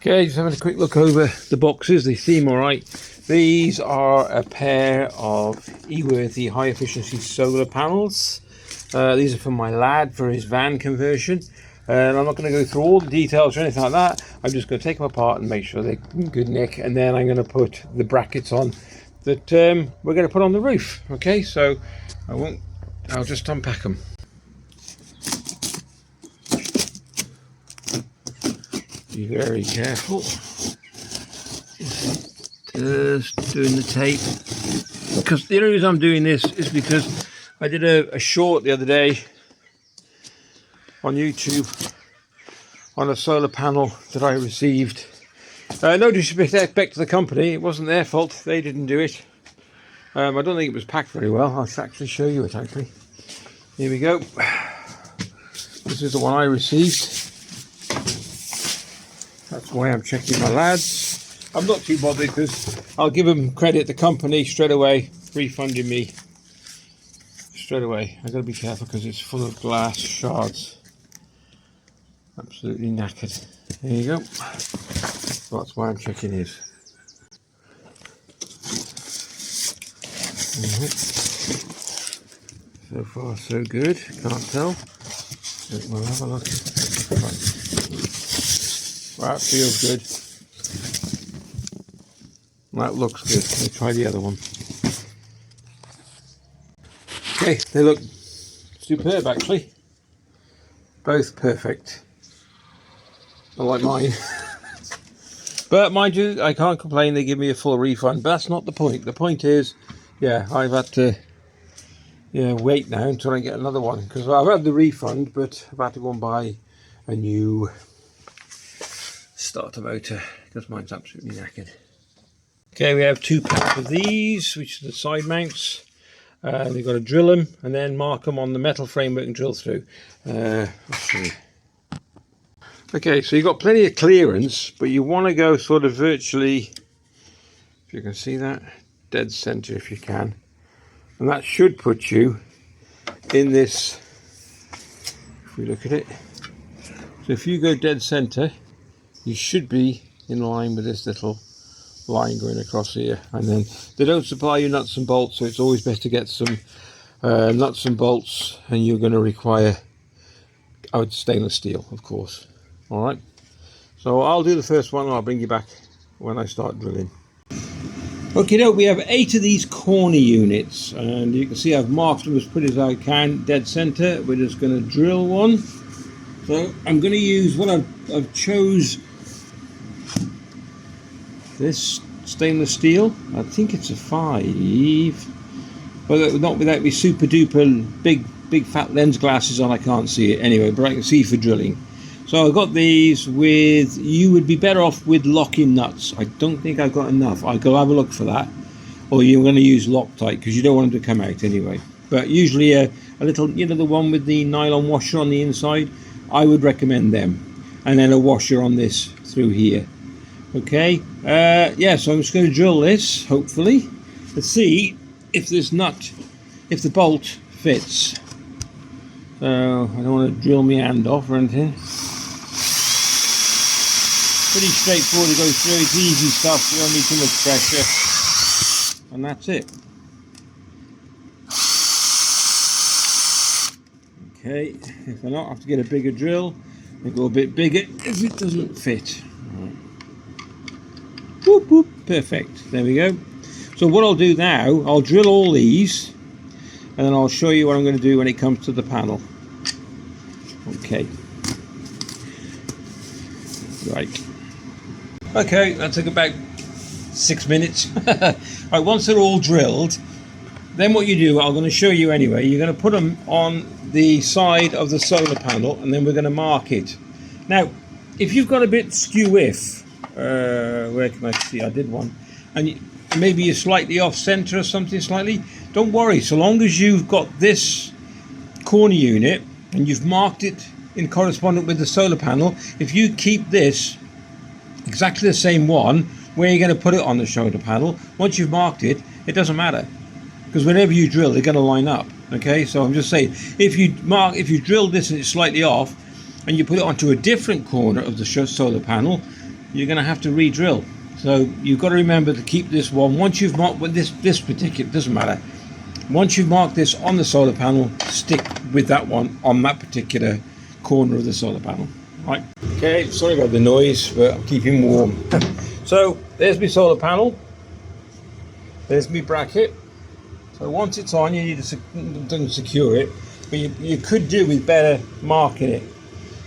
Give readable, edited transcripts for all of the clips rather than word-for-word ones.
Okay, just having a quick look over the boxes. They seem alright. These are a pair of eWorthy high efficiency solar panels. These are for my lad for his van conversion. And I'm not going to go through all the details or anything like that. I'm just going to take them apart and make sure they're in good nick, and then I'm going to put the brackets on that we're going to put on the roof. Okay, so I'll just unpack them. Be very careful. Just doing the tape, because the only reason I'm doing this is because I did a short the other day on YouTube on a solar panel that I received. No disrespect to the company, it wasn't their fault, they didn't do it. I don't think it was packed very well. I'll actually show you it actually. Here we go. This is the one I received. That's why I'm checking my lads. I'm not too bothered because I'll give them credit, the company straight away, refunding me straight away. I've got to be careful because it's full of glass shards. Absolutely knackered. There you go. That's why I'm checking his. So far so good, can't tell. We'll have a look. That feels good. That looks good. Let's try the other one. Okay, they look superb actually. Both perfect. Not like mine. But mind you, I can't complain, they give me a full refund, but that's not the point. The point is, yeah, I've had to wait now until I get another one, because I've had the refund, but I've had to go and buy a new starter motor because mine's absolutely knackered. Okay, we have 2 packs of these, which are the side mounts. We've got to drill them and then mark them on the metal framework and drill through. I'll show you. Okay, so you've got plenty of clearance, but you want to go sort of virtually, if you can see that, dead center if you can. And that should put you in this, if we look at it. So if you go dead center, you should be in line with this little line going across here. And then they don't supply you nuts and bolts, so it's always best to get some nuts and bolts, and you're going to require stainless steel, of course. All right, so I'll do the first one and I'll bring you back when I start drilling. Okay, we have 8 of these corner units, and you can see I've marked them as pretty as I can, dead center. We're just going to drill one. So I'm going to use what I've chose this stainless steel. I think it's a 5, but not without me super duper big fat lens glasses on. I can't see it anyway, but I can see for drilling. So I've got these with, you would be better off with lock-in nuts. I don't think I've got enough. I'll go have a look for that. Or you're going to use Loctite because you don't want them to come out anyway. But usually a little, the one with the nylon washer on the inside, I would recommend them. And then a washer on this through here. Okay, yeah, so I'm just going to drill this, hopefully. Let's see if this nut, if the bolt fits. So I don't want to drill my hand off or anything. Pretty straightforward to go through, it's easy stuff, you don't need too much pressure. And that's it. Okay, if I not, I have to get a bigger drill and go a bit bigger if it doesn't fit. Right. Whoop, whoop, perfect, there we go. So what I'll do now, I'll drill all these and then I'll show you what I'm going to do when it comes to the panel. Okay. Right. Okay, that took about 6 minutes. Right, once they're all drilled, then what you do, I'm going to show you anyway, you're going to put them on the side of the solar panel and then we're going to mark it. Now, if you've got a bit skew-if, where can I see, I did one, and maybe you're slightly off center or something slightly, don't worry, so long as you've got this corner unit and you've marked it in correspondence with the solar panel, if you keep this exactly the same one, where you're going to put it on the solar panel, once you've marked it, it doesn't matter, because whenever you drill, they're going to line up. Okay, so I'm just saying, if you drill this and it's slightly off, and you put it onto a different corner of the solar panel, you're going to have to re-drill. So you've got to remember to keep this one. Once you've marked with this particular, doesn't matter. Once you've marked this on the solar panel, stick with that one on that particular corner of the solar panel. Right. Okay, sorry about the noise, but I'm keeping warm. So there's my solar panel. There's my bracket. So once it's on, you need to secure it. But you could do with better marking it,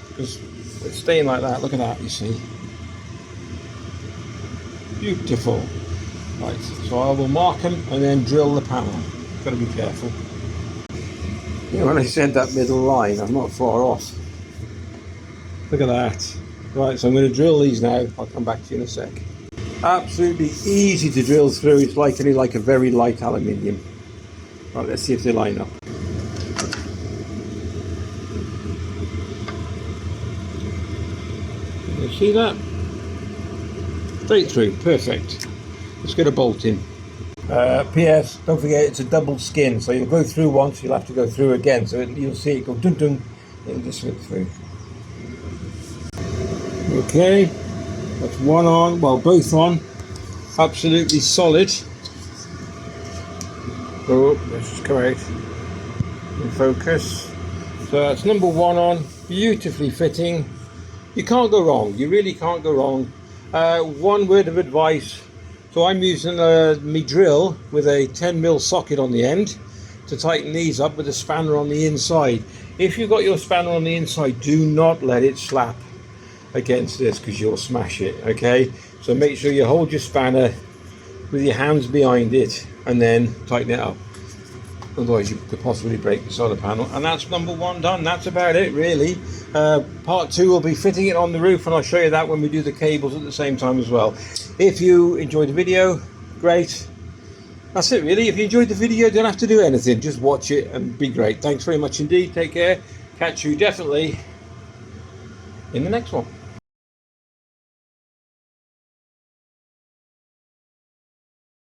because it's staying like that. Look at that, you see. Beautiful. Right, so I will mark them and then drill the panel. Got to be careful. You know, when I said that middle line, I'm not far off. Look at that. Right, so I'm going to drill these now. I'll come back to you in a sec. Absolutely easy to drill through. It's likely like a very light aluminium. Right, let's see if they line up. You see that? Straight through, perfect. Let's get a bolt in. P.S. Don't forget it's a double skin, so you'll go through once, you'll have to go through again. So you'll see it go dun dun, it'll just slip through. Okay, that's one on, well both on, absolutely solid. Oh, let's just come out in focus. So that's number one on, beautifully fitting. You can't go wrong, you really can't go wrong. One word of advice, so I'm using my drill with a 10mm socket on the end to tighten these up with a spanner on the inside. If you've got your spanner on the inside, do not let it slap against this, because you'll smash it. Okay, so make sure you hold your spanner with your hands behind it and then tighten it up, otherwise you could possibly break the solar panel. And that's number one done. That's about it really. Part two will be fitting it on the roof, and I'll show you that when we do the cables at the same time as well. If you enjoyed the video, great. That's it really. If you enjoyed the video, you don't have to do anything, just watch it and be great. Thanks very much indeed. Take care. Catch you definitely in the next one.